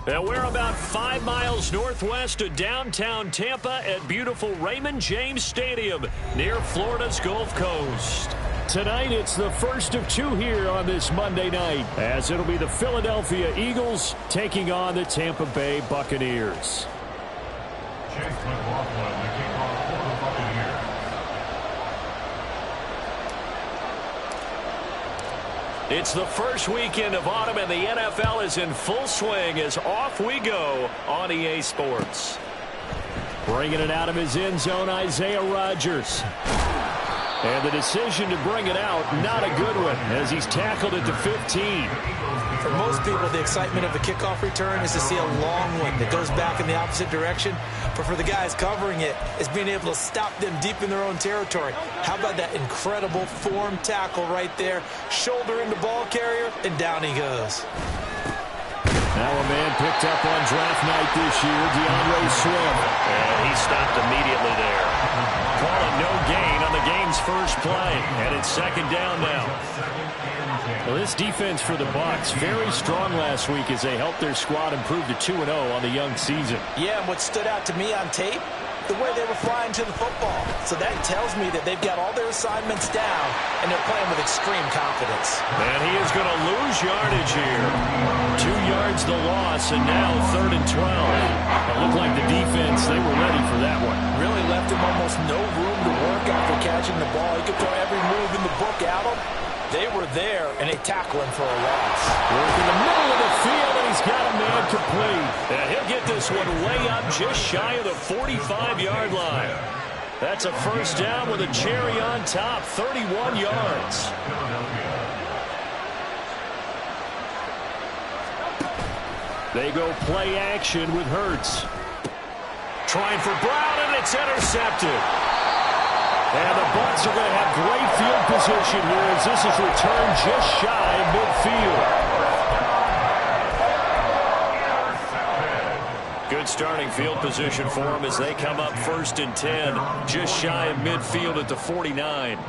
And we're about 5 miles northwest of downtown Tampa at beautiful Raymond James Stadium near Florida's Gulf Coast. Tonight, it's the first of two here on this Monday night, as it'll be the Philadelphia Eagles taking on the Tampa Bay Buccaneers. It's the first weekend of autumn, and the NFL is in full swing as off we go on EA Sports. Bringing it out of his end zone, Isaiah Rodgers. And the decision to bring it out, not a good one, as he's tackled it to 15. For most people, the excitement of a kickoff return is to see a long one that goes back in the opposite direction. But for the guys covering it, it's being able to stop them deep in their own territory. How about that incredible form tackle right there? Shoulder in the ball carrier, and down he goes. Now a man picked up on draft night this year, DeAndre Swift. And he stopped immediately there. Calling no gain on the game's first play. And it's second down now. Well, this defense for the Bucs, very strong last week as they helped their squad improve to 2-0 on the young season. Yeah, and what stood out to me on tape, the way they were flying to the football. So that tells me that they've got all their assignments down, and they're playing with extreme confidence. And he is going to lose yardage here. 2 yards the loss, and now 3rd and 12. It looked like the defense, they were ready for that one. Really left him almost no room to work after catching the ball. He could throw every move in the book at him. They were there, and they tackle him for a loss. Work in the middle of the field, and he's got a man complete. And he'll get this one way up just shy of the 45-yard line. That's a first down with a cherry on top, 31 yards. They go play action with Hurts. Trying for Brown, and it's intercepted. And the Bucs are going to have great field position here as this is returned just shy of midfield. Good starting field position for them as they come up 1st and 10, just shy of midfield at the 49.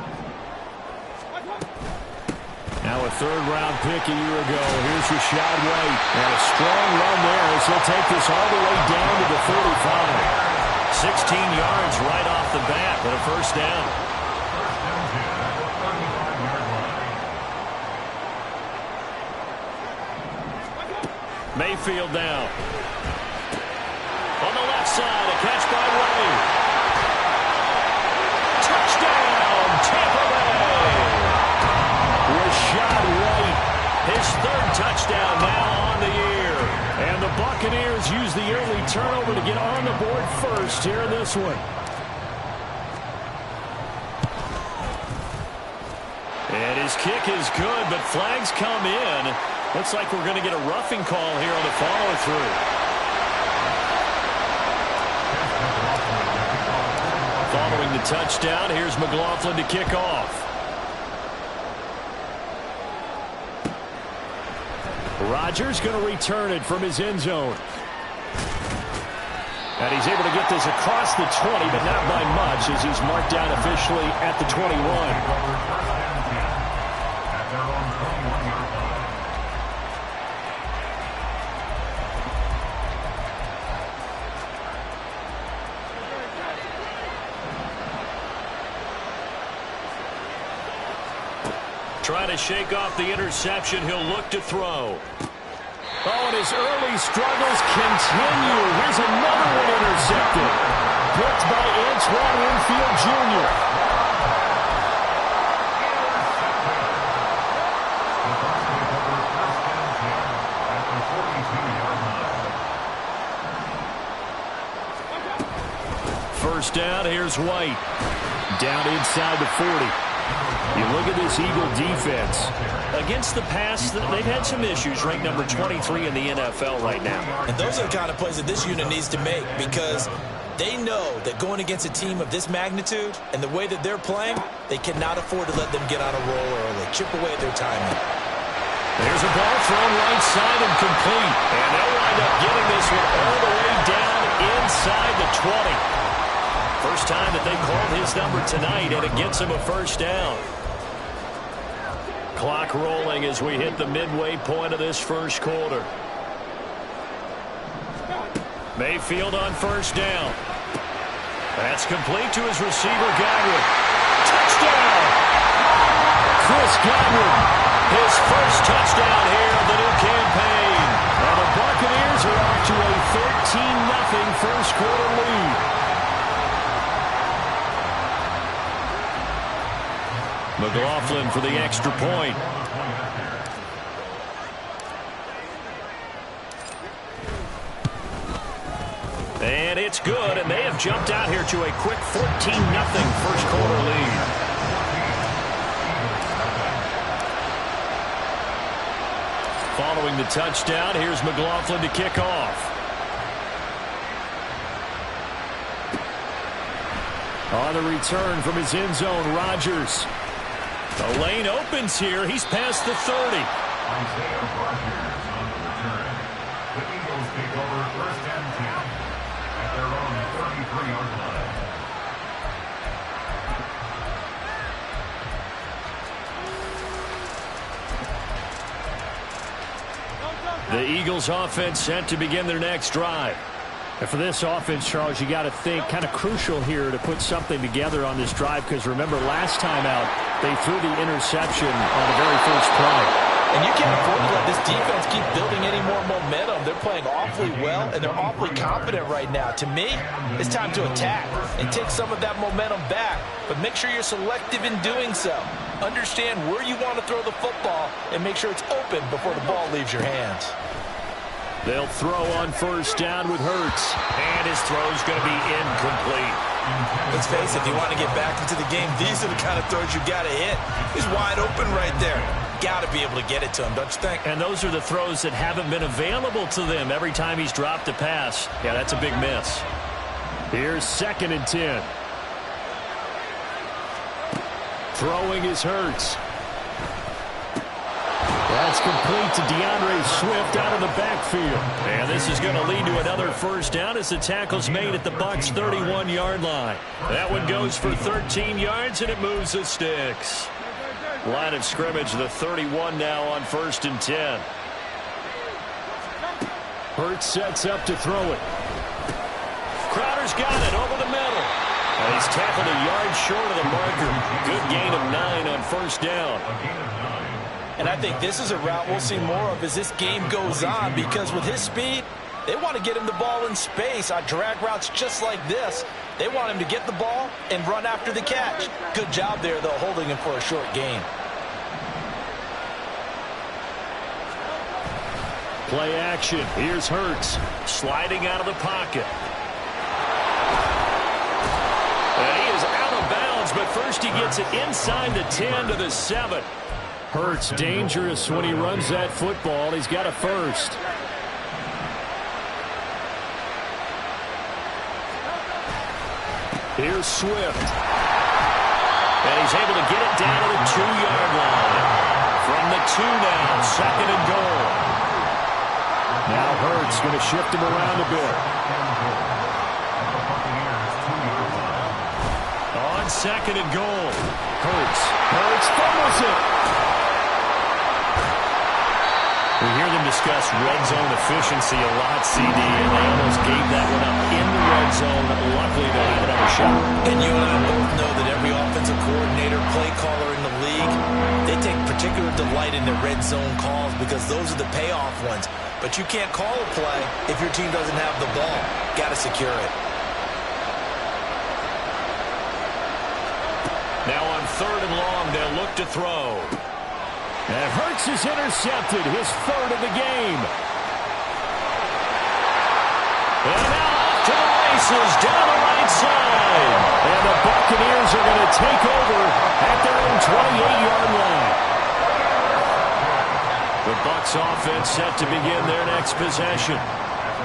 Now a 3rd-round pick a year ago. Here's Rachaad White. And a strong run there as he'll take this all the way down to the 45. 16 yards right off the bat and a first down. Mayfield down. On the left side, a catch by White. Touchdown, Tampa Bay. Rachaad White, his 3rd touchdown now on the year. And the Buccaneers use the early turnover to get on the board first here in this one. And his kick is good, but flags come in. Looks like we're going to get a roughing call here on the follow-through. Following the touchdown, here's McLaughlin to kick off. Rodgers going to return it from his end zone. And he's able to get this across the 20, but not by much as he's marked down officially at the 21. Trying to shake off the interception, he'll look to throw. Oh, and his early struggles continue. Here's another one intercepted. Picked by Antoine Winfield Jr. First down, here's White. Down inside the 40. You look at this Eagle defense. Against the pass, they've had some issues, ranked number 23 in the NFL right now. And those are the kind of plays that this unit needs to make because they know that going against a team of this magnitude and the way that they're playing, they cannot afford to let them get on a roll early. Chip away at their timing. There's a ball thrown right side and complete. And they'll wind up getting this one all the way down inside the 20. First time that they called his number tonight, and it gets him a first down. Clock rolling as we hit the midway point of this first quarter. Mayfield on first down. That's complete to his receiver, Godwin. Touchdown! Chris Godwin, his first touchdown here of the new campaign. And the Buccaneers are off to a 13-0 first quarter lead. McLaughlin for the extra point. And it's good, and they have jumped out here to a quick 14-0 first quarter lead. Following the touchdown, here's McLaughlin to kick off. On the return from his end zone, Rodgers. The lane opens here. He's past the 30. Isaiah Rodgers on the return. The Eagles take over first and 10 at their own 33-yard line. The Eagles offense set to begin their next drive. And for this offense, Charles, you got to think kind of crucial here to put something together on this drive, because remember last time out they threw the interception on the very first play. And you can't afford to let this defense keep building any more momentum. They're playing awfully well, and they're awfully confident right now. To me, it's time to attack and take some of that momentum back, but make sure you're selective in doing so. Understand where you want to throw the football and make sure it's open before the ball leaves your hands. They'll throw on first down with Hurts. And his throw's going to be incomplete. Let's face it, if you want to get back into the game, these are the kind of throws you got to hit. He's wide open right there. Got to be able to get it to him, don't you think? And those are the throws that haven't been available to them every time he's dropped a pass. Yeah, that's a big miss. Here's 2nd and 10. Throwing is Hurts. That's complete to DeAndre Swift out of the backfield. And this is going to lead to another first down as the tackle's made at the Bucs' 31-yard line. That one goes for 13 yards, and it moves the sticks. Line of scrimmage, the 31 now on 1st and 10. Hurts sets up to throw it. Crowder's got it over the middle. And he's tackled a yard short of the marker. Good gain of 9 on first down. And I think this is a route we'll see more of as this game goes on, because with his speed, they want to get him the ball in space on drag routes just like this. They want him to get the ball and run after the catch. Good job there, though, holding him for a short gain. Play action. Here's Hurts sliding out of the pocket. And he is out of bounds, but first he gets it inside the 10 to the 7. Hurts dangerous when he runs that football. He's got a first. Here's Swift. And he's able to get it down to the 2-yard line. From the 2 now, 2nd and goal. Now Hurts going to shift him around a bit. On 2nd and goal. Hurts fumbles it. We hear them discuss red zone efficiency a lot, CD, and they almost gave that one up in the red zone. Luckily, they have another shot. And you and I both know that every offensive coordinator, play caller in the league, they take particular delight in their red zone calls because those are the payoff ones. But you can't call a play if your team doesn't have the ball. Got to secure it. Now on 3rd and long, they'll look to throw. And Hurts is intercepted, his 3rd of the game. And now off to the races down the right side. And the Buccaneers are going to take over at their own 28-yard line. The Bucs offense set to begin their next possession.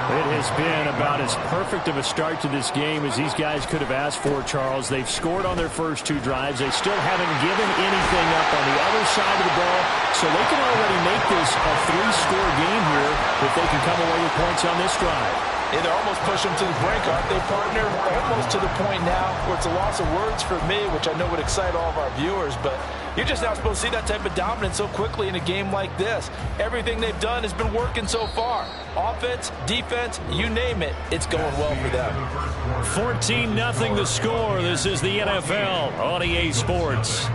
It has been about as perfect of a start to this game as these guys could have asked for, Charles. They've scored on their first 2 drives. They still haven't given anything up on the other side of the ball, so they can already make this a 3-score game here if they can come away with points on this drive. Yeah, they're almost pushing them to the brink, aren't they, partner? Almost to the point now where it's a loss of words for me, which I know would excite all of our viewers, but You're just not supposed to see that type of dominance so quickly in a game like this. Everything they've done has been working so far. Offense, defense, you name it, it's going well for them. 14-0 the score. This is the NFL on EA Sports.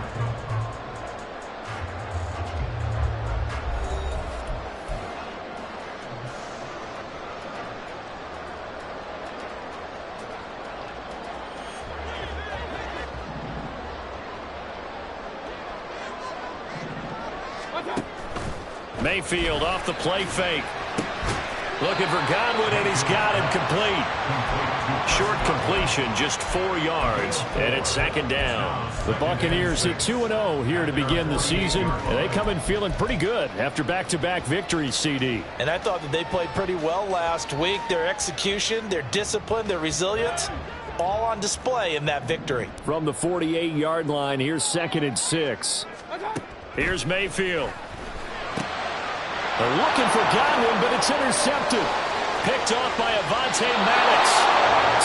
Mayfield off the play fake. Looking for Godwin, and he's got him complete. Short completion, just 4 yards, and it's second down. The Buccaneers at 2-0 here to begin the season, and they come in feeling pretty good after back-to-back victories, CD. And I thought that they played pretty well last week. Their execution, their discipline, their resilience, all on display in that victory. From the 48-yard line, here's 2nd and 6. Here's Mayfield. They're looking for Godwin, but it's intercepted. Picked off by Avonte Maddox.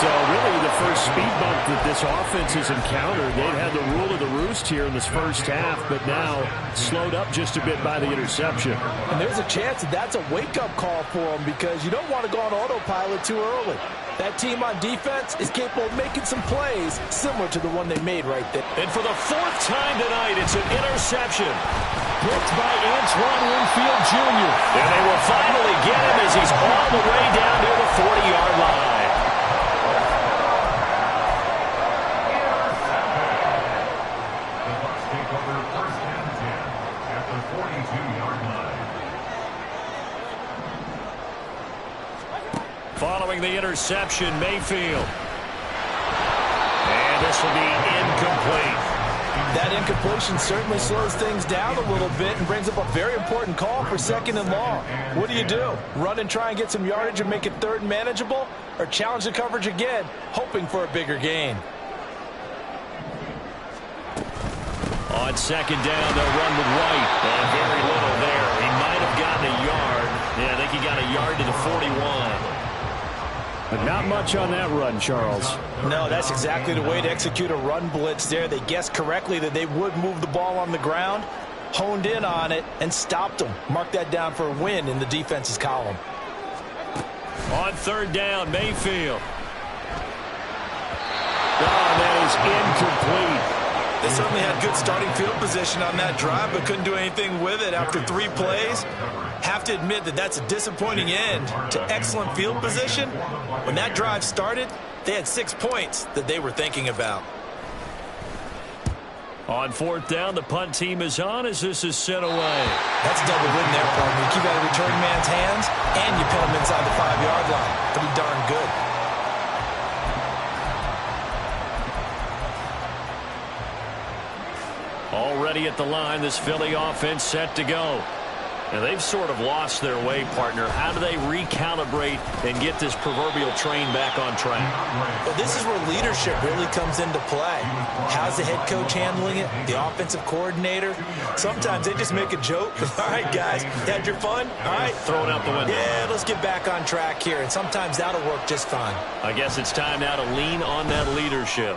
So really the first speed bump that this offense has encountered. They've had the rule of the roost here in this first half, but now slowed up just a bit by the interception. And there's a chance that that's a wake-up call for them because you don't want to go on autopilot too early. That team on defense is capable of making some plays similar to the one they made right there. And for the 4th time tonight, it's an interception. Picked by Antoine Winfield Jr. And they will finally get him as he's all the way down near the 40-yard line. The Bucs take over 1st and 10 at the 42-yard line. Following the interception, Mayfield. And this will be incomplete. That incompletion certainly slows things down a little bit and brings up a very important call for 2nd and long. What do? Run and try and get some yardage and make it 3rd and manageable? Or challenge the coverage again, hoping for a bigger gain? On 2nd down, they'll run with White. And very little there. He might have gotten a yard. Yeah, I think he got a yard to the 41. But not much on that run, Charles. No, that's exactly the way to execute a run blitz there. They guessed correctly that they would move the ball on the ground, honed in on it, and stopped them. Mark that down for a win in the defense's column. On 3rd down, Mayfield. Oh, that is incomplete. They certainly had good starting field position on that drive, but couldn't do anything with it after 3 plays. Have to admit that that's a disappointing end to excellent field position. When that drive started, they had 6 points that they were thinking about. On 4th down, the punt team is on as this is sent away. That's a double win there, partner. You keep out of return man's hands, and you pin him inside the 5-yard line. Pretty darn good. Already at the line, this Philly offense set to go. And they've sort of lost their way, partner. How do they recalibrate and get this proverbial train back on track? Well, this is where leadership really comes into play. How's the head coach handling it? The offensive coordinator? Sometimes they just make a joke. All right, guys, you had your fun? All right. Throw it out the window. Yeah, let's get back on track here. And sometimes that'll work just fine. I guess it's time now to lean on that leadership.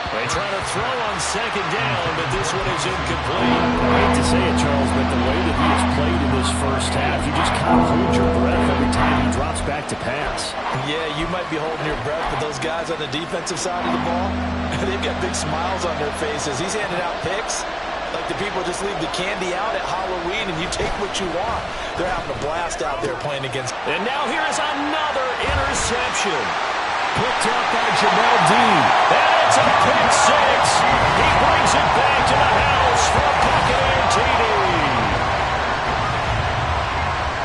They try to throw on 2nd down, but this one is incomplete. I hate to say it, Charles, but the way that he has played in this first half, you just kind of hold your breath every time he drops back to pass. Yeah, you might be holding your breath, but those guys on the defensive side of the ball, they've got big smiles on their faces. He's handing out picks like the people just leave the candy out at Halloween and you take what you want. They're having a blast out there playing against. And now here is another interception. Picked up by Jamel Dean. And it's a pick 6. He brings it back to the house for a Buccaneer TD.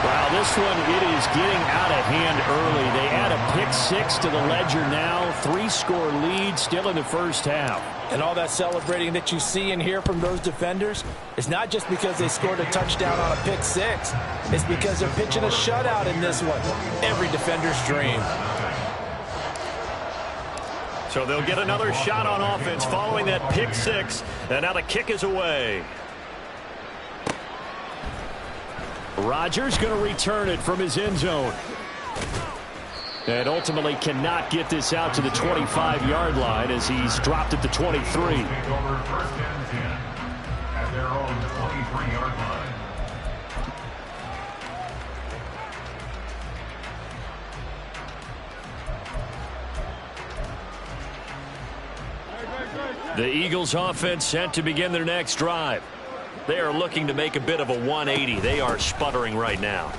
Wow, this one, it is getting out of hand early. They add a pick 6 to the ledger now. 3-score lead still in the first half. And all that celebrating that you see and hear from those defenders is not just because they scored a touchdown on a pick 6. It's because they're pitching a shutout in this one. Every defender's dream. So they'll get another shot on offense following that pick 6. And now the kick is away. Rodgers going to return it from his end zone. And ultimately cannot get this out to the 25-yard line as he's dropped at the 23. Take over 1st and 10 The Eagles offense set to begin their next drive. They are looking to make a bit of a 180. They are sputtering right now.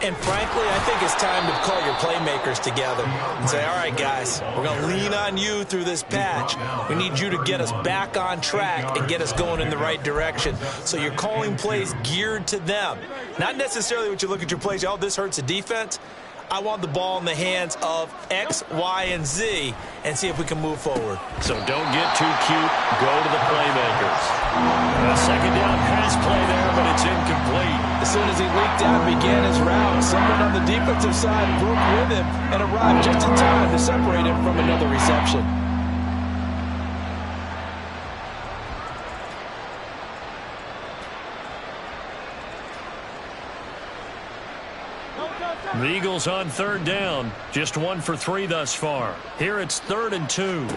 And frankly, I think it's time to call your playmakers together and say, all right, guys, we're going to lean on you through this patch. We need you to get us back on track and get us going in the right direction. So you're calling plays geared to them. Not necessarily what you look at your plays, oh, this hurts the defense. I want the ball in the hands of X, Y, and Z and see if we can move forward. So don't get too cute. Go to the playmakers. A second down pass play there, but it's incomplete. As soon as he leaked out and began his route, someone on the defensive side broke with him and arrived just in time to separate him from another reception. The Eagles on third down. Just 1 for 3 thus far. Here it's 3rd and 2.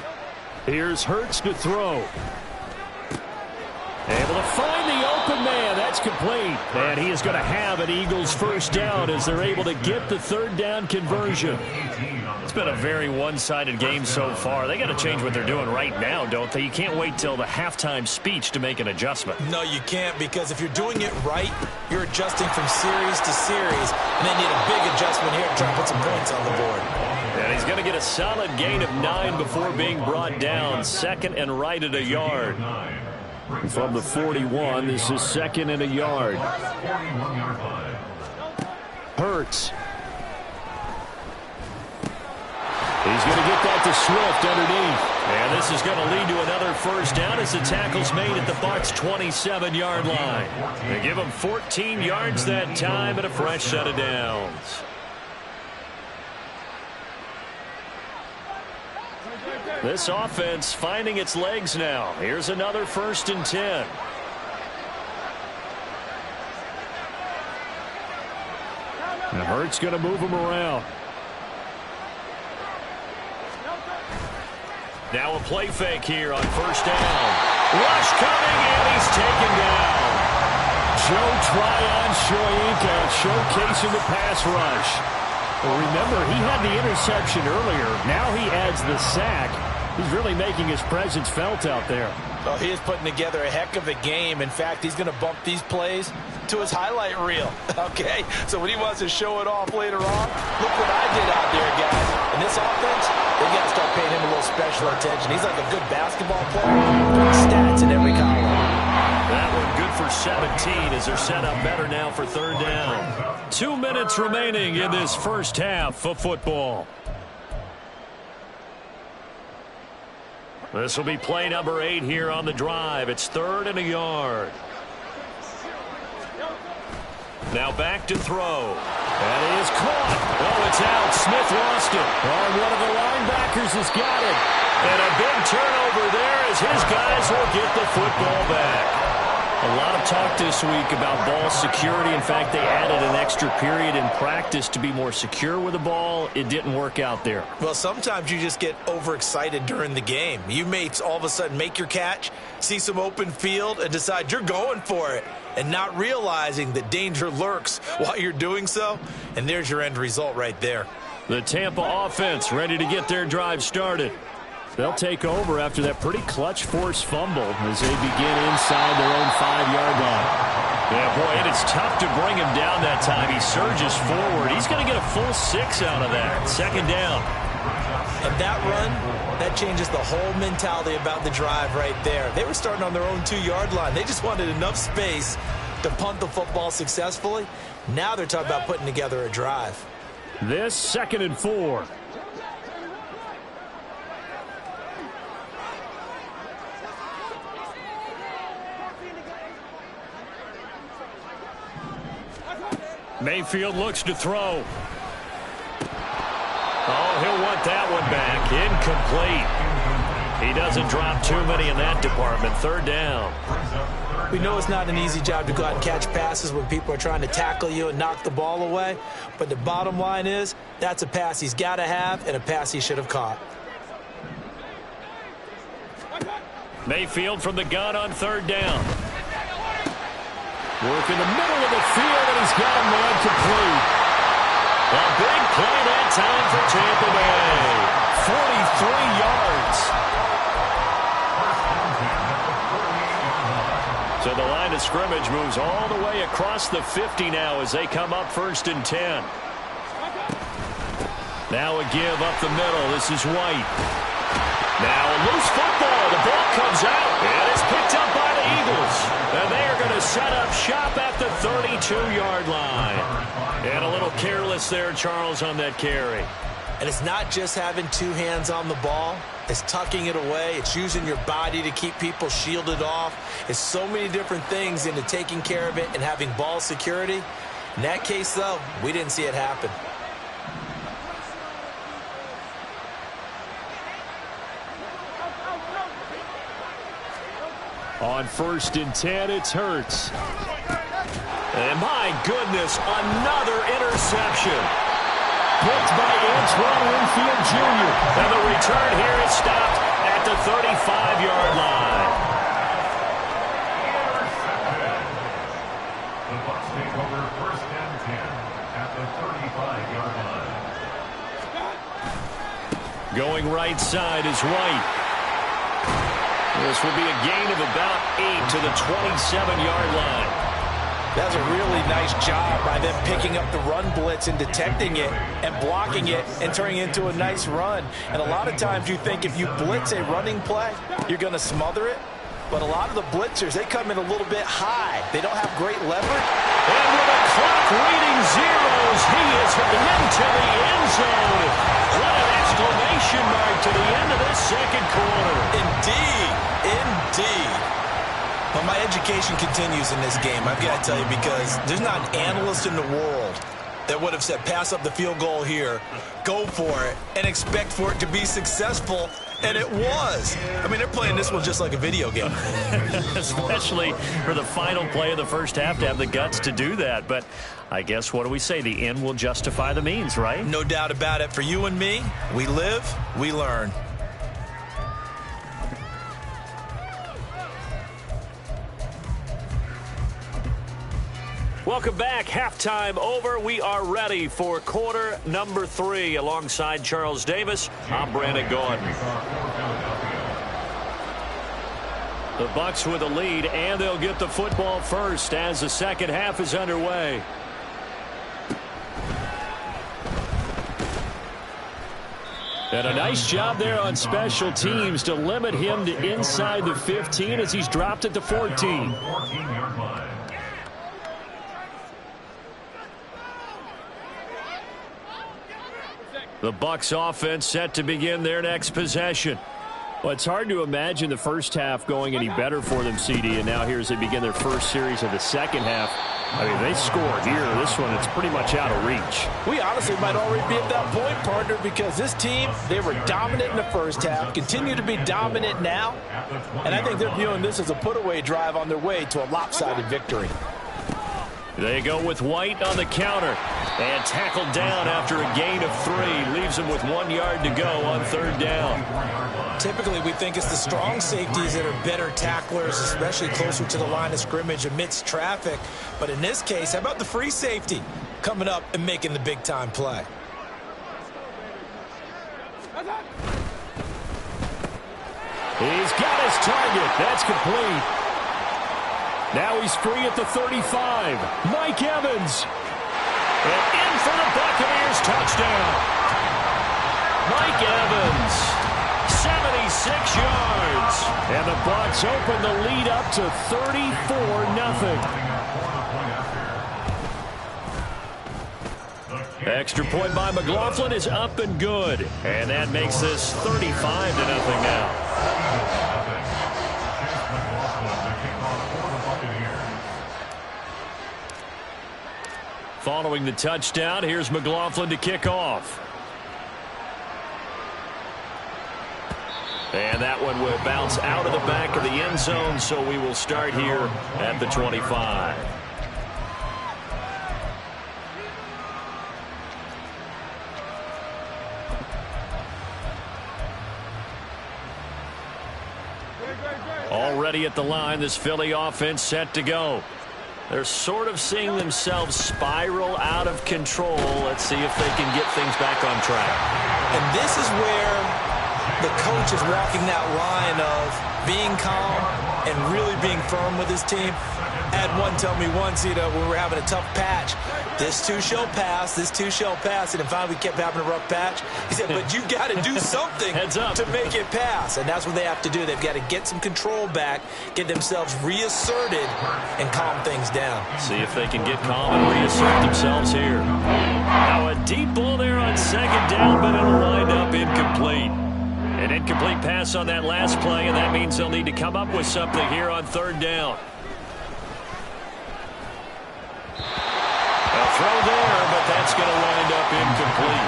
Here's Hurts to throw. Able to find the open man. That's complete. And he is going to have an Eagles first down as they're able to get the third down conversion. It's been a very one-sided game so far. They got to change what they're doing right now, don't they? You can't wait till the halftime speech to make an adjustment. No, you can't, because if you're doing it right, you're adjusting from series to series, and they need a big adjustment here to try to put some points on the board. And he's going to get a solid gain of 9 before being brought down. 2nd and right at a yard. From the 41, this is 2nd and a yard. Hurts. He's going to get that to Swift underneath. And this is going to lead to another first down as the tackle's made at the Bucs' 27-yard line. They give him 14 yards that time and a fresh set of downs. This offense finding its legs now. Here's another 1st and 10. And Hurts going to move him around. Now a play fake here on 1st down. Rush coming, and he's taken down. Joe Tryon-Shoyinka showcasing the pass rush. Well, remember, he had the interception earlier. Now he adds the sack. He's really making his presence felt out there. Oh, he is putting together a heck of a game. In fact, he's going to bump these plays to his highlight reel. Okay, so when he wants to show it off later on, look what I did out there, guys. In this offense, they got to start paying him a little special attention. He's like a good basketball player. Stats in every column. That one good for 17 as they're set up better now for 3rd down. 2 minutes remaining in this first half of football. This will be play number 8 here on the drive. It's 3rd and a yard. Now back to throw. That is caught. Oh, it's out. Smith lost it. Oh, one of the linebackers has got it. And a big turnover there as his guys will get the football back. A lot of talk this week about ball security. In fact, they added an extra period in practice to be more secure with the ball. It didn't work out there. Well, sometimes you just get overexcited during the game. You may all of a sudden make your catch, see some open field, and decide you're going for it, and not realizing that danger lurks while you're doing so. And there's your end result right there. The Tampa offense ready to get their drive started. They'll take over after that pretty clutch forced fumble as they begin inside their own 5-yard line. Yeah, boy, and it's tough to bring him down that time. He surges forward. He's going to get a full 6 out of that. 2nd down. And that run, that changes the whole mentality about the drive right there. They were starting on their own 2-yard line. They just wanted enough space to punt the football successfully. Now they're talking about putting together a drive. This 2nd and 4. Mayfield looks to throw. Oh, he'll want that one back. Incomplete. He doesn't drop too many in that department. 3rd down. We know it's not an easy job to go out and catch passes when people are trying to tackle you and knock the ball away. But the bottom line is, that's a pass he's got to have and a pass he should have caught. Mayfield from the gun on 3rd down. Work in the middle of the field, and he's got a man complete. A big play that time for Tampa Bay. 43 yards. So the line of scrimmage moves all the way across the 50 now as they come up 1st and 10. Now a give up the middle. This is White. Now a loose football. The ball comes out, and it's picked up by the Eagles. And they are going to set up shop at the 32-yard line. And a little careless there, Charles, on that carry. And it's not just having two hands on the ball. It's tucking it away. It's using your body to keep people shielded off. It's so many different things into taking care of it and having ball security. In that case, though, we didn't see it happen. On 1st and 10, it's Hurts. And my goodness, another interception. Picked by Antoine Winfield Jr. And the return here is stopped at the 35-yard line. The Bucs take over 1st and 10 at the 35-yard line. Going right side is White. This will be a gain of about 8 to the 27-yard line. That's a really nice job by them picking up the run blitz and detecting it and blocking it and turning it into a nice run. And a lot of times you think if you blitz a running play, you're going to smother it. But a lot of the blitzers, they come in a little bit high. They don't have great leverage. And with the clock reading zeros, he is into the end zone. What an exclamation mark to the end of this second quarter. Indeed, indeed. But my education continues in this game, I've got to tell you, because there's not an analyst in the world that would have said pass up the field goal here, go for it, and expect for it to be successful. And it was. I mean, they're playing this one just like a video game. Especially for the final play of the first half to have the guts to do that. But I guess, what do we say? The end will justify the means, right? No doubt about it. For you and me, we live, we learn. Welcome back. Halftime over. We are ready for quarter number 3. Alongside Charles Davis, I'm Brandon Gordon. The Bucs with a lead, and they'll get the football first as the second half is underway. And a nice job there on special teams to limit him to inside the 15 as he's dropped it to 14. The Bucs offense set to begin their next possession. Well, it's hard to imagine the first half going any better for them, CD, and now here as they begin their first series of the second half. I mean, they scored here. This one, it's pretty much out of reach. We honestly might already be at that point, partner, because this team, they were dominant in the first half, continue to be dominant now, and I think they're viewing this as a put-away drive on their way to a lopsided victory. They go with White on the counter and tackled down after a gain of 3. Leaves him with 1 yard to go on third down. Typically, we think it's the strong safeties that are better tacklers, especially closer to the line of scrimmage amidst traffic. But in this case, how about the free safety coming up and making the big-time play? He's got his target. That's complete. Now he's free at the 35. Mike Evans. And in for the Buccaneers touchdown. Mike Evans, 76 yards. And the Bucs open the lead up to 34-0. Extra point by McLaughlin is up and good. And that makes this 35-0 now. Following the touchdown, here's McLaughlin to kick off. And that one will bounce out of the back of the end zone, so we will start here at the 25. Already at the line, this Philly offense set to go. They're sort of seeing themselves spiral out of control. Let's see if they can get things back on track. And this is where the coach is walking that line of being calm and really being firm with his team. I had one tell me once, when we were having a tough patch, this too shall pass, this too shall pass, and then finally we kept having a rough patch. He said, but you got to do something to make it pass, and that's what they have to do. They've got to get some control back, get themselves reasserted, and calm things down. See if they can get calm and reassert themselves here. Now a deep ball there on second down, but it'll wind up incomplete. An incomplete pass on that last play, and that means they'll need to come up with something here on third down. A throw there, but that's going to wind up incomplete.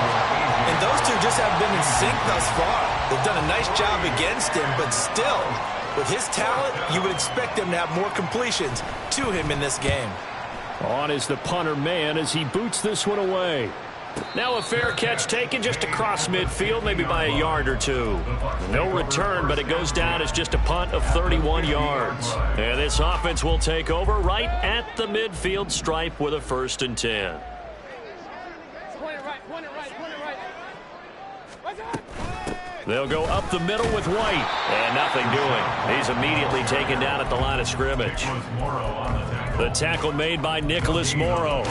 And those two just haven't been in sync thus far. They've done a nice job against him, but still, with his talent, you would expect him to have more completions to him in this game. On is the punter man as he boots this one away. Now a fair catch taken just across midfield, maybe by a yard or two. No return, but it goes down as just a punt of 31 yards. And this offense will take over right at the midfield stripe with a 1st and 10. They'll go up the middle with White. And nothing doing. He's immediately taken down at the line of scrimmage. The tackle made by Nicholas Morrow.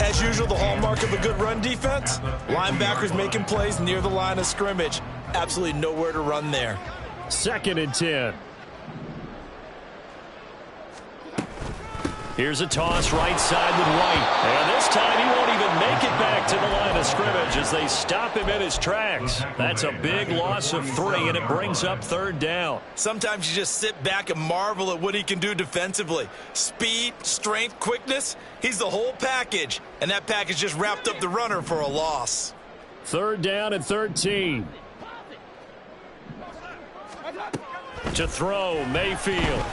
As usual, the hallmark of a good run defense, linebackers making plays near the line of scrimmage. Absolutely nowhere to run there. 2nd and 10. Here's a toss right side with White. And this time he won't even make it back to the line of scrimmage as they stop him in his tracks. That's a big loss of 3, and it brings up 3rd down. Sometimes you just sit back and marvel at what he can do defensively. Speed, strength, quickness, he's the whole package. And that package just wrapped up the runner for a loss. 3rd down and 13. To throw, Mayfield.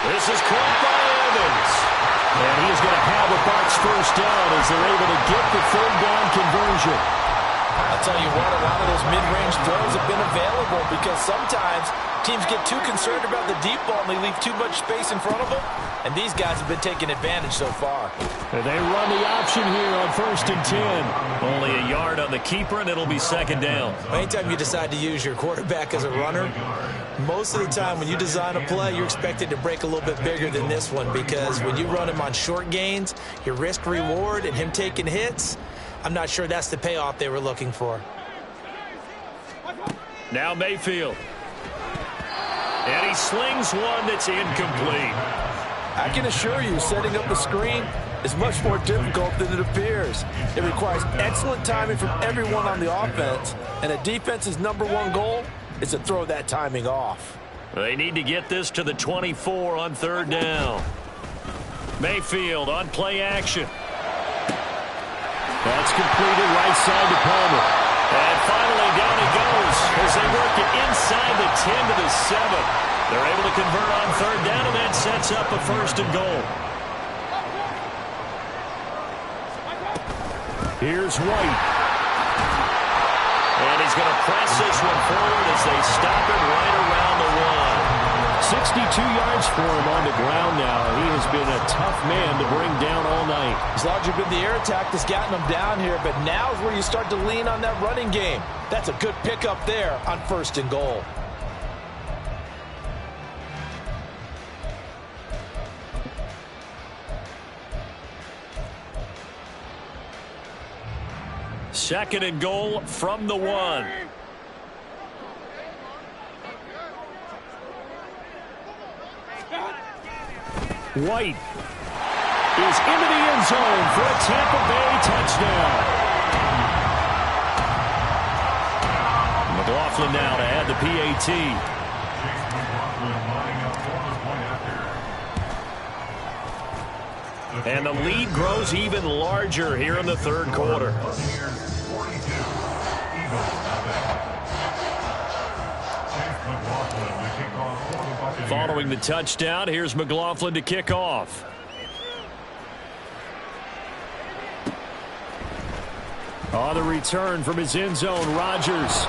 This is caught by Evans. And he is going to have a box 1st down as they're able to get the 3rd down conversion. I'll tell you what, a lot of those mid-range throws have been available because sometimes teams get too concerned about the deep ball and they leave too much space in front of them. And these guys have been taking advantage so far. And they run the option here on 1st and 10. Only a yard on the keeper, and it'll be 2nd down. Anytime you decide to use your quarterback as a runner, most of the time when you design a play, you're expected to break a little bit bigger than this one because when you run him on short gains, your risk-reward and him taking hits, I'm not sure that's the payoff they were looking for. Now Mayfield. And he slings one that's incomplete. I can assure you, setting up a screen is much more difficult than it appears. It requires excellent timing from everyone on the offense, and a defense's #1 goal is to throw that timing off. They need to get this to the 24 on 3rd down. Mayfield on play action. That's completed right side to Palmer. And finally down he goes as they work it inside the 10 to the 7. They're able to convert on 3rd down, and that sets up a 1st and goal. Here's White. And he's going to press this one forward as they stop it right around the 1. 62 yards for him on the ground now. He has been a tough man to bring down all night. It's largely been the air attack that's gotten him down here, but now is where you start to lean on that running game. That's a good pickup there on 1st and goal. Second and goal from the 1. White is into the end zone for a Tampa Bay touchdown. McLaughlin now to add the PAT. And the lead grows even larger here in the 3rd quarter. Following the touchdown, here's McLaughlin to kick off. On the return from his end zone, Rodgers.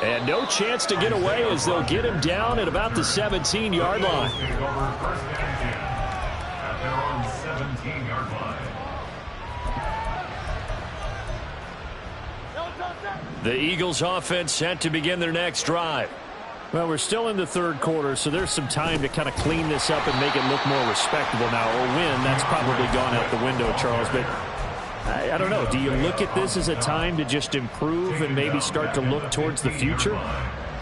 And no chance to get away as they'll get him down at about the 17-yard line. The Eagles offense set to begin their next drive. Well, we're still in the third quarter, so there's some time to kind of clean this up and make it look more respectable now. Or win, that's probably gone out the window, Charles. But I don't know. Do you look at this as a time to just improve and maybe start to look towards the future?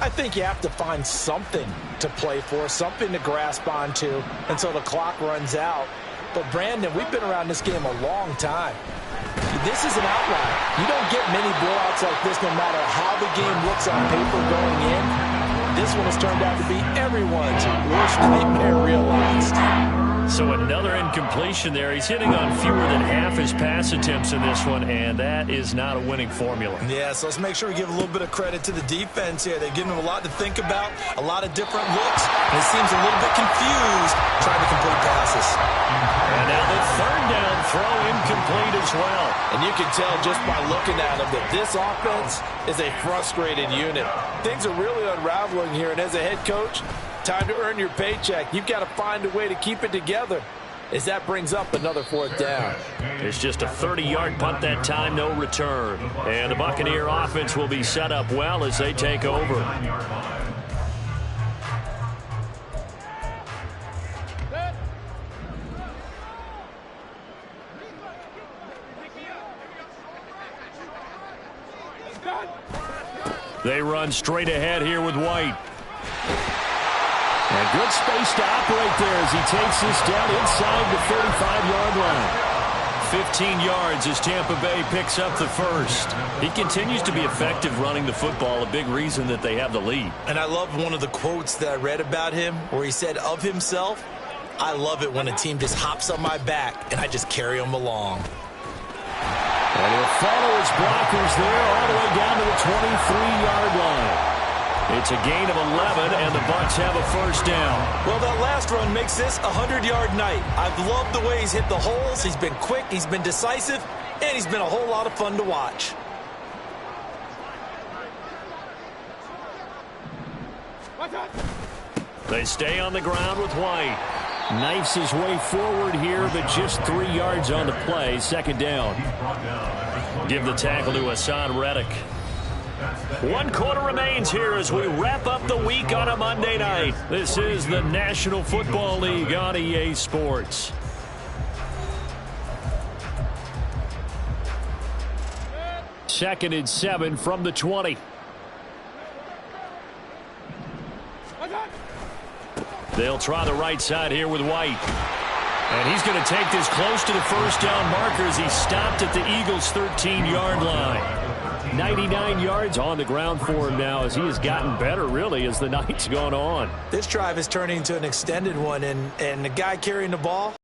I think you have to find something to play for, something to grasp onto until the clock runs out. But, Brandon, we've been around this game a long time. This is an outlier. You don't get many blowouts like this no matter how the game looks on paper going in. This one has turned out to be everyone's worst nightmare realized. So another incompletion there. He's hitting on fewer than half his pass attempts in this one, and that is not a winning formula. Yeah, so let's make sure we give a little bit of credit to the defense here. They've given him a lot to think about, a lot of different looks, and he seems a little bit confused trying to complete passes. And now the third down throw incomplete as well. And you can tell just by looking at him that this offense is a frustrated unit. Things are really unraveling here, and as a head coach, time to earn your paycheck. You've got to find a way to keep it together as that brings up another fourth down. It's just a 30-yard punt that time, no return. And the Buccaneer offense will be set up well as they take over. They run straight ahead here with White. And good space to operate there as he takes this down inside the 35-yard line. 15 yards as Tampa Bay picks up the first. He continues to be effective running the football, a big reason that they have the lead. And I love one of the quotes that I read about him where he said of himself, "I love it when a team just hops on my back and I just carry them along." And he'll follow his blockers there all the way down to the 23-yard line. It's a gain of 11, and the Bucs have a first down. Well, that last run makes this a 100-yard night. I've loved the way he's hit the holes. He's been quick, he's been decisive, and he's been a whole lot of fun to watch. They stay on the ground with White. Knifes his way forward here, but just 3 yards on the play. Second down. Give the tackle to Hassan Reddick. 1 quarter remains here as we wrap up the week on a Monday night. This is the National Football League on EA Sports. Second and 7 from the 20. They'll try the right side here with White. And he's going to take this close to the first down marker as he stopped at the Eagles' 13-yard line. 99 yards on the ground for him now as he has gotten better, really, as the night's gone on. This drive is turning into an extended one, and the guy carrying the ball,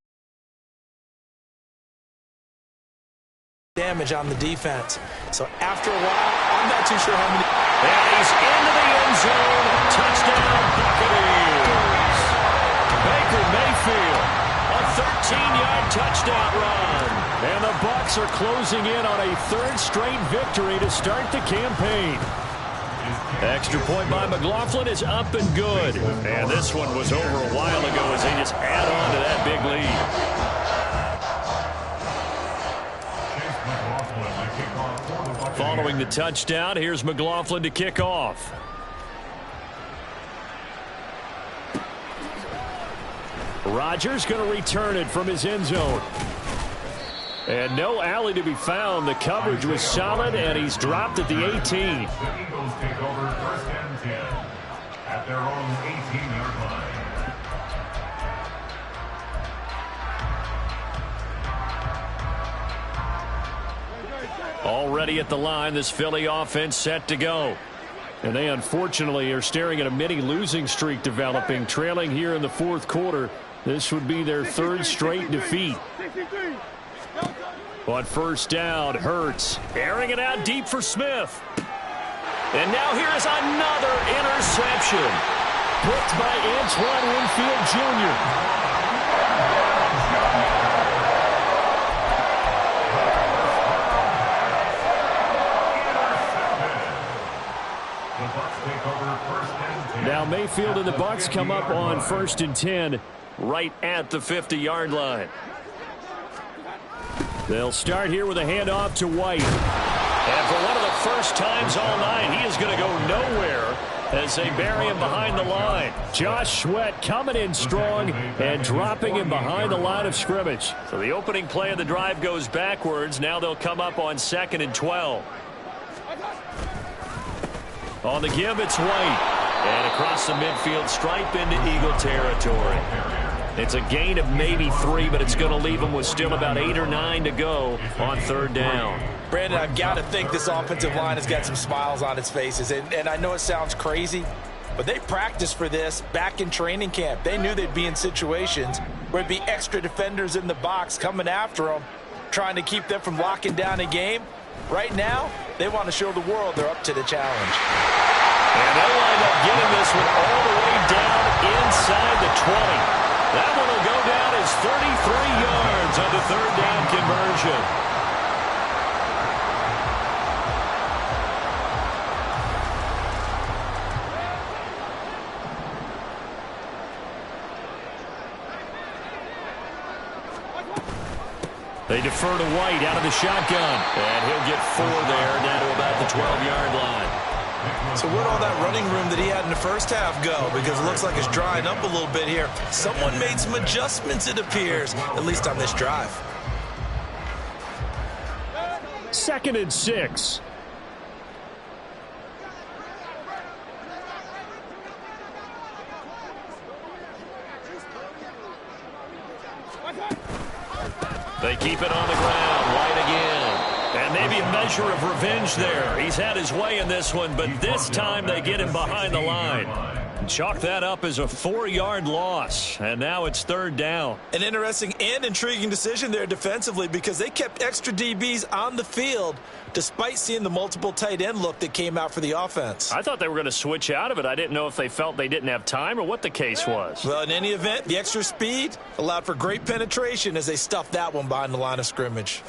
damage on the defense. So after a while, I'm not too sure how many. And he's into the end zone. Touchdown, Buccaneers. Baker Mayfield, a 13-yard touchdown run. And the Bucs are closing in on a third straight victory to start the campaign. Extra point by McLaughlin is up and good. And this one was over a while ago as they just add on to that big lead. Following the touchdown, here's McLaughlin to kick off. Rodgers going to return it from his end zone. And no alley to be found. The coverage was solid, and he's dropped at the 18. The Eagles take over first and 10 at their own 18-yard line. Already at the line, this Philly offense set to go. And they unfortunately are staring at a mini losing streak developing, trailing here in the fourth quarter. This would be their third straight defeat. On first down, Hurts airing it out deep for Smith. And now here is another interception. Picked by Antoine Winfield Jr. Now Mayfield and the Bucs come up on first and 10 right at the 50-yard line. They'll start here with a handoff to White. And for one of the first times all night, he is going to go nowhere as they bury him behind the line. Josh Sweat coming in strong and dropping him behind the line of scrimmage. So the opening play of the drive goes backwards. Now they'll come up on 2nd and 12. On the give, it's White. And across the midfield stripe into Eagle territory. It's a gain of maybe 3, but it's going to leave them with still about 8 or 9 to go on 3rd down. Brandon, I've got to think this offensive line has got some smiles on its faces. And I know it sounds crazy, but they practiced for this back in training camp. They knew they'd be in situations where it'd be extra defenders in the box coming after them, trying to keep them from locking down a game. Right now, they want to show the world they're up to the challenge. And they'll wind up getting this one all the way down inside the 20. That one will go down as 33 yards on the 3rd down conversion. They defer to White out of the shotgun. And he'll get 4 there, down to about the 12-yard line. So where'd all that running room that he had in the first half go? Because it looks like it's drying up a little bit here. Someone made some adjustments, it appears, at least on this drive. 2nd and 6. They keep it on the ground. White again. And maybe a measure of revenge there. He's had his way in this one, but this time they get him behind the line. And chalk that up as a 4-yard loss. And now it's 3rd down. An interesting and intriguing decision there defensively because they kept extra DBs on the field despite seeing the multiple tight end look that came out for the offense. I thought they were going to switch out of it. I didn't know if they felt they didn't have time or what the case was. Well, in any event, the extra speed allowed for great penetration as they stuffed that one behind the line of scrimmage.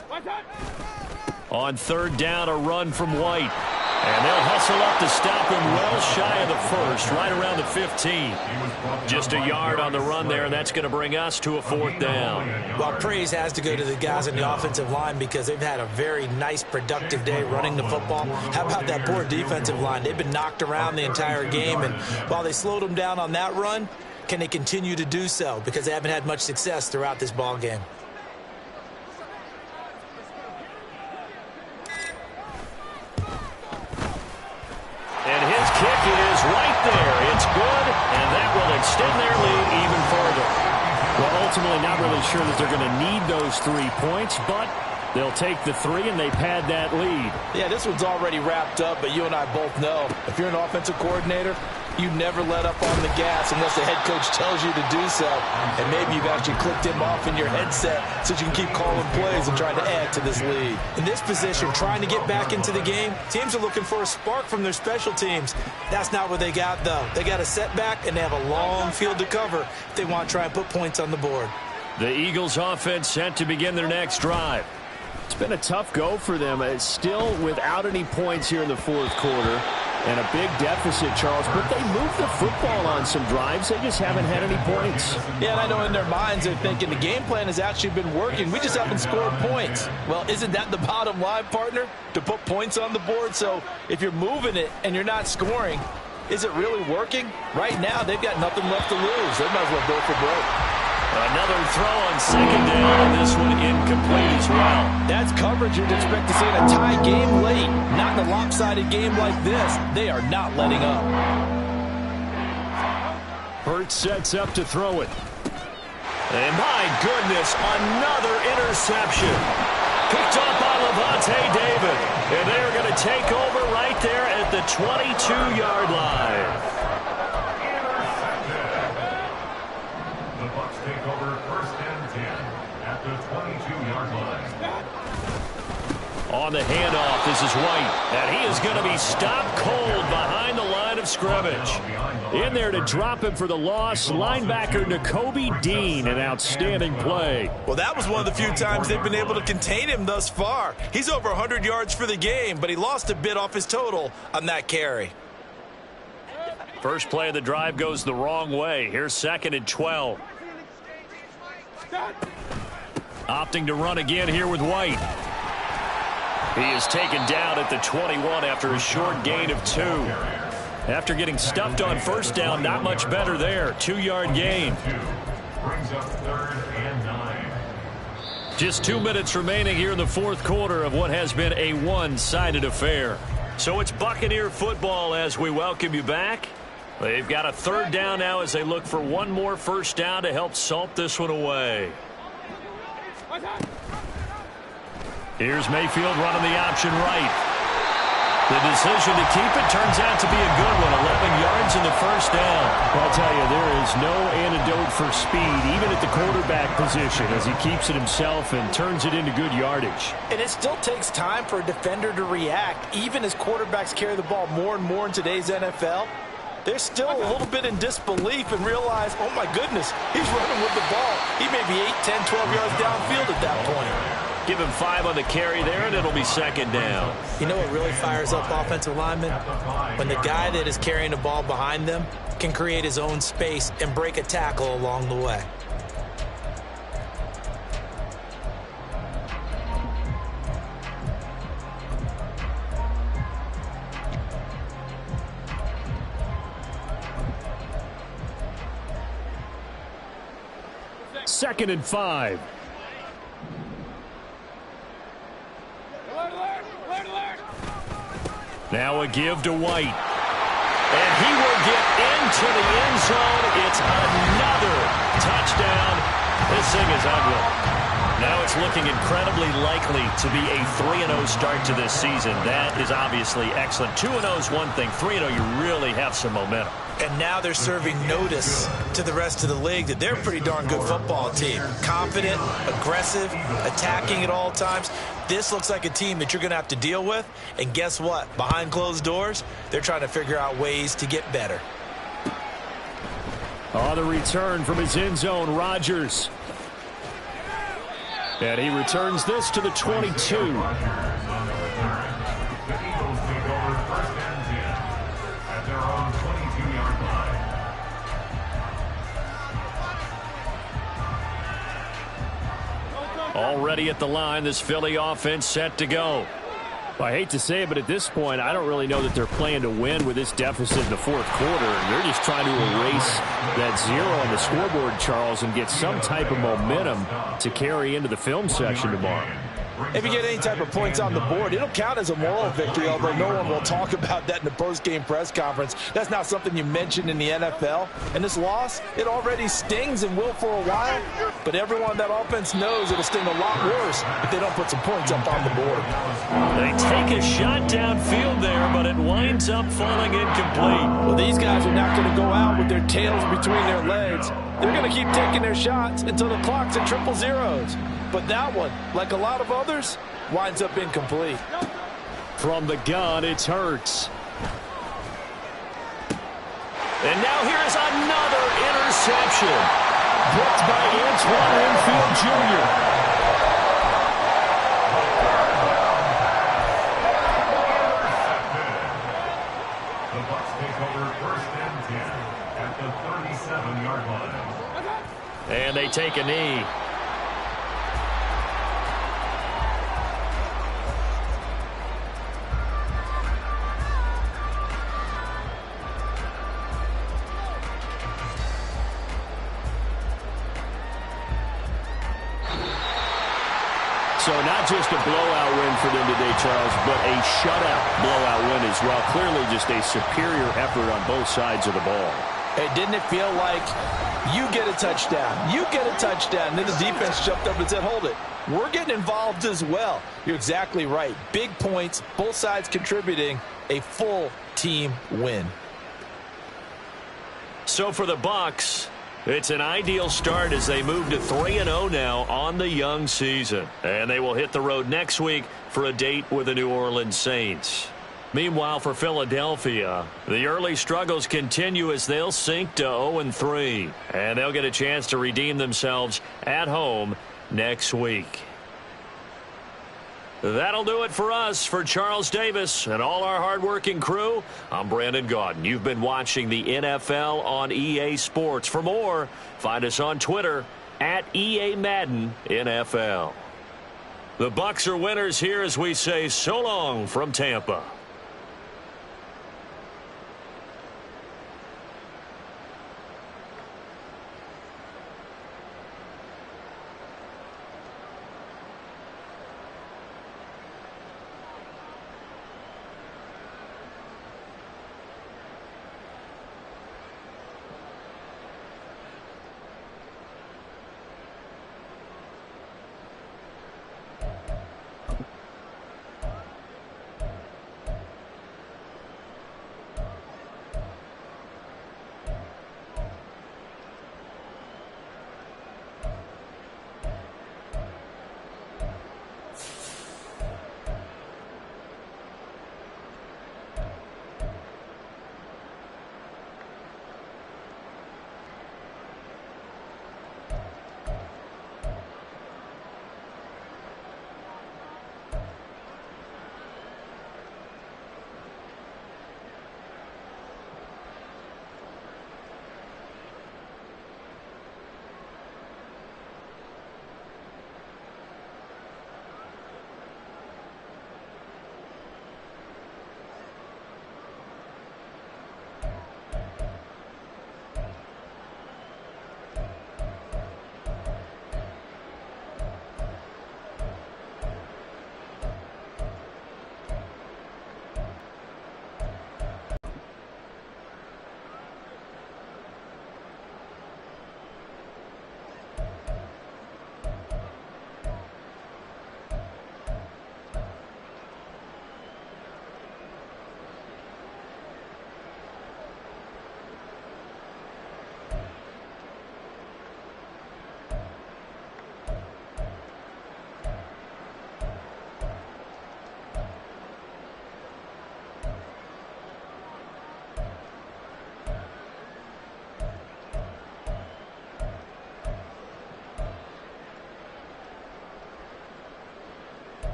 On 3rd down, a run from White. And they'll hustle up to stop him well shy of the 1st, right around the 15. Just a yard on the run there, and that's going to bring us to a 4th down. Well, praise has to go to the guys on the offensive line because they've had a very nice, productive day running the football. How about that poor defensive line? They've been knocked around the entire game, and while they slowed them down on that run, can they continue to do so? Because they haven't had much success throughout this ball game. And his kick is right there. It's good, and that will extend their lead even further. Well, ultimately not really sure that they're going to need those 3 points, but they'll take the 3 and they pad that lead. Yeah, this one's already wrapped up, but you and I both know if you're an offensive coordinator, you never let up on the gas unless the head coach tells you to do so. And maybe you've actually clicked him off in your headset so you can keep calling plays and trying to add to this lead. In this position, trying to get back into the game, teams are looking for a spark from their special teams. That's not what they got, though. They got a setback, and they have a long field to cover if they want to try and put points on the board. The Eagles offense set to begin their next drive. It's been a tough go for them. It's still without any points here in the 4th quarter. And a big deficit, Charles, but they moved the football on some drives. They just haven't had any points. Yeah, and I know in their minds they're thinking the game plan has actually been working. We just haven't scored points. Well, isn't that the bottom line, partner? To put points on the board? So if you're moving it and you're not scoring, is it really working? Right now, they've got nothing left to lose. They might as well go for broke. Another throw on 2nd down, and this one incomplete as well. That's coverage you'd expect to see in a tie game late. Not in a lopsided game like this. They are not letting up. Hurts sets up to throw it. And my goodness, another interception. Picked up by Lavonte David. And they're going to take over right there at the 22-yard line. Take over 1st and 10 at the 22-yard line. On the handoff, this is White. And he is going to be stopped cold behind the line of scrimmage. In there to drop him for the loss, linebacker Nakobe Dean, an outstanding play. Well, that was one of the few times they've been able to contain him thus far. He's over 100 yards for the game, but he lost a bit off his total on that carry. First play of the drive goes the wrong way. Here's 2nd and 12. Opting to run again here with White. He is taken down at the 21 after a short gain of 2. After getting stuffed on first down, not much better there. 2-yard gain. Brings up 3rd and 9. Just 2 minutes remaining here in the fourth quarter of what has been a one-sided affair. So it's Buccaneer football as we welcome you back. They've got a 3rd down now as they look for one more first down to help salt this one away. Here's Mayfield running the option right. The decision to keep it turns out to be a good one. 11 yards in the first down. I'll tell you, there is no antidote for speed, even at the quarterback position, as he keeps it himself and turns it into good yardage. And it still takes time for a defender to react. Even as quarterbacks carry the ball more and more in today's NFL, they're still a little bit in disbelief and realize, oh my goodness, he's running with the ball. He may be 8, 10, 12 yards downfield at that point. Give him 5 on the carry there, and it'll be 2nd down. You know what really fires up offensive linemen? When the guy that is carrying the ball behind them can create his own space and break a tackle along the way. Second and 5. Now a give to White. And he will get into the end zone. It's another touchdown. This thing is ugly. Now it's looking incredibly likely to be a 3-0 start to this season. That is obviously excellent. 2-0 is one thing. 3-0, you really have some momentum. And now they're serving notice to the rest of the league that they're a pretty darn good football team. Confident, aggressive, attacking at all times. This looks like a team that you're going to have to deal with. And guess what? Behind closed doors, they're trying to figure out ways to get better. On the return from his end zone, Rodgers. And he returns this to the 22. Already at the line, this Philly offense set to go. Well, I hate to say it, but at this point, I don't really know that they're playing to win with this deficit in the fourth quarter. They're just trying to erase that 0 on the scoreboard, Charles, and get some type of momentum to carry into the film section tomorrow. If you get any type of points on the board, it'll count as a moral victory, although no one will talk about that in the post-game press conference. That's not something you mentioned in the NFL. And this loss, it already stings and will for a while, but everyone on that offense knows it'll sting a lot worse if they don't put some points up on the board. They take a shot downfield there, but it winds up falling incomplete. Well, these guys are not going to go out with their tails between their legs. They're going to keep taking their shots until the clock's at triple zeros. But that one, like a lot of others, winds up incomplete. From the gun, it's Hurts. And now here's another interception. Blocked by Antoine Winfield Jr. The Bucs take over 1st and 10 at the 37-yard line. And they take a knee. So not just a blowout win for them today, Charles, but a shutout blowout win as well. Clearly just a superior effort on both sides of the ball. Hey, didn't it feel like you get a touchdown, you get a touchdown, and then the defense jumped up and said, hold it, we're getting involved as well. You're exactly right. Big points, both sides contributing, a full team win. So for the Bucs, it's an ideal start as they move to 3-0 now on the young season. And they will hit the road next week for a date with the New Orleans Saints. Meanwhile, for Philadelphia, the early struggles continue as they'll sink to 0-3. And they'll get a chance to redeem themselves at home next week. That'll do it for us. For Charles Davis and all our hardworking crew, I'm Brandon Gaudin. You've been watching the NFL on EA Sports. For more, find us on Twitter @EA Madden NFL. The Bucs are winners here as we say so long from Tampa.